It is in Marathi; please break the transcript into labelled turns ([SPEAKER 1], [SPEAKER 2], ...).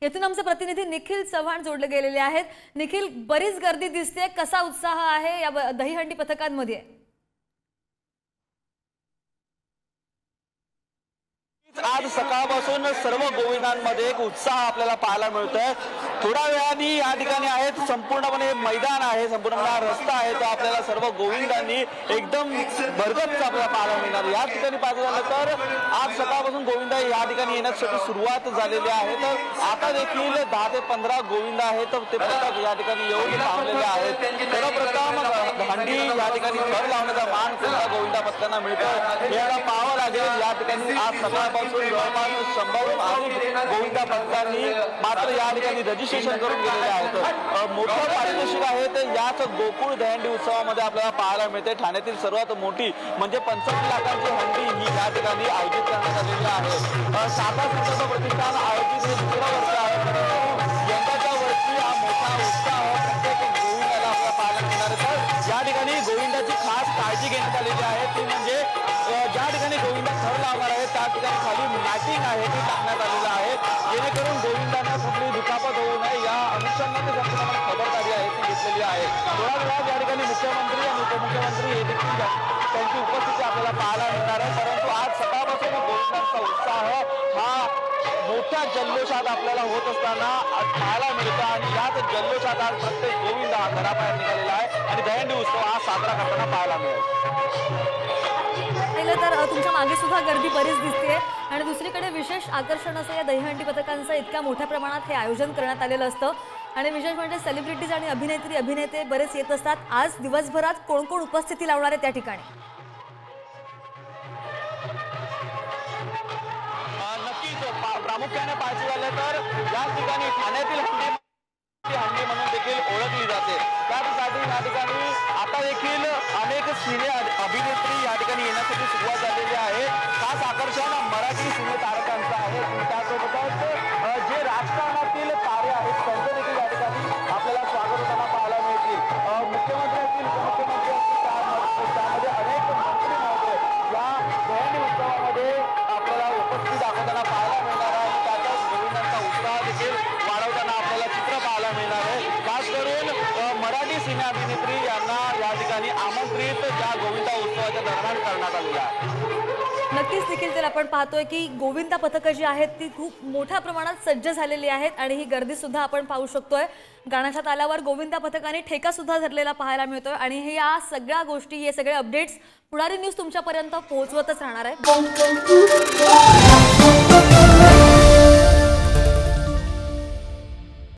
[SPEAKER 1] येथून आमचे प्रतिनिधी निखिल चव्हाण जोडले गेलेले आहेत। निखिल, बरीच गर्दी दिसते, कसा उत्साह आहे या दहीहंडी पथकांमध्ये?
[SPEAKER 2] आज सकाळपासून सर्व गोविंदांमध्ये एक उत्साह आपल्याला पाहायला मिळतोय। थोड्या वेळाने या ठिकाणी आहेत संपूर्णपणे मैदान आहे, संपूर्ण रस्ता आहे, तो आपल्याला सर्व गोविंदांनी एकदम भरगच्च आपल्याला पाहायला मिळणार। या ठिकाणी पाहिलं झालं तर आज सकाळपासून गोविंद या ठिकाणी येण्यासाठी सुरुवात झालेली आहे। तर आता देखील 10 ते 15 गोविंद आहेत ते पथक या ठिकाणी येऊन थांबलेले आहेत। सर्वप्रथम हंडी या ठिकाणी भर लावण्याचा मान कोणत्या गोविंदा पथकांना मिळतो हे याला पाहावं लागेल। या ठिकाणी आज सकाळपासून जवळपास 100 अधिक गोविंदा पथकांनी मात्र या ठिकाणी रजिस्ट्रेशन करून गेलेले आहेत। मोठं पारितोषिक आहे ते याच गोकुळ दहीहंडी उत्सवामध्ये आपल्याला पाहायला मिळते। ठाण्यातील सर्वात मोठी म्हणजे 55 लाखांची हंडी ही या ठिकाणी आयोजित करण्यात आलेली आहे। साता संत प्रतिष्ठान आयोजित हे दुसरं वर्ष आहे, परंतु यंदाच्या वर्षी हा मोठा उत्साह प्रत्येक गोविंदाला आपल्याला पाहायला मिळणार आहे। तर या ठिकाणी गोविंदाची खास काळजी घेण्यात आलेली आहे, ती म्हणजे ज्या ठिकाणी गोविंदा घर लावणार आहे त्या ठिकाणी खाली मॅटिंग आहे ती टाकण्यात आलेलं आहे, जेणेकरून गोविंदांना कुठली दुखापत होऊ नये या अनुषंगाने संपूर्ण खबरदारी आहे ती घेतलेली आहे। थोड्या वेळात या ठिकाणी मुख्यमंत्री आणि उपमुख्यमंत्री हे देखील त्यांची उपस्थिती आपल्याला पाहायला मिळणार आहे। परंतु आज सकाळपासून गोविंदांचा उत्साह हा मोठ्या जल्लोषात आपल्याला होत असताना पाहायला मिळतो आणि याच जल्लोषात आज प्रत्येक गोविंद हा घराबाहेर निघालेला आहे आणि दहीहंडी उत्सव हा साजरा करताना पाहायला मिळेल।
[SPEAKER 1] तर तुमच्या मागे सुद्धा गर्दी बरीच दिसते आणि दुसरीकडे विशेष आकर्षण असं या दहीहंडी पथकांचं इतक्या मोठ्या प्रमाणात हे आयोजन करण्यात आलेलं असतं आणि विशेष म्हणजे सेलिब्रिटीज आणि अभिनेत्री अभिनेते बरेच येत असतात। आज दिवसभरात कोण कोण उपस्थिती लावणार आहे त्या ठिकाणी?
[SPEAKER 2] नक्कीच प्रामुख्याने पाहायचं झालं तर या ठिकाणी ठाण्यातील हंडी म्हणून देखील ओळखली जाते। त्यासाठी या ठिकाणी आता देखील अनेक सिने अभिनेत्री या ठिकाणी येण्यासाठी सुरुवात झालेली आहे। खास आकर्षण मराठी सिने तारकांचं आहे, त्यासोबतच जे राजकारणातील तारे आहेत त्यांचं देखील या ठिकाणी आपल्याला स्वागत होताना पाहायला मिळतील। मुख्यमंत्री असतील, उपमुख्यमंत्री असतील, त्यामध्ये अनेक मंत्री महोदय या दहीहंडी उत्सवामध्ये आपल्याला उपस्थित दाखवताना पाहायला मिळणार आहे आणि त्याचाच गोविंदांचा उत्साह देखील वाढवताना आपल्याला चित्र पाहायला मिळणार आहे। खास करून मराठी सिने अभिनेत्री यांना या ठिकाणी आमंत्रित या गोविंदा उत्सवाच्या दरम्यान करण्यात आलेलं आहे।
[SPEAKER 1] नक्कीच देखील तर आपण पाहतोय की गोविंदा पथकं जी आहेत ती खूप मोठ्या प्रमाणात सज्ज झालेली आहेत आणि ही गर्दी सुद्धा आपण पाहू शकतोय। गाण्याच्या तालावर गोविंदा पथकाने ठेका सुद्धा धरलेला पाहायला मिळतोय आणि हे या सगळ्या गोष्टी हे सगळे अपडेट्स पुढारी न्यूज तुमच्यापर्यंत पोहोचवतच राहणार आहे।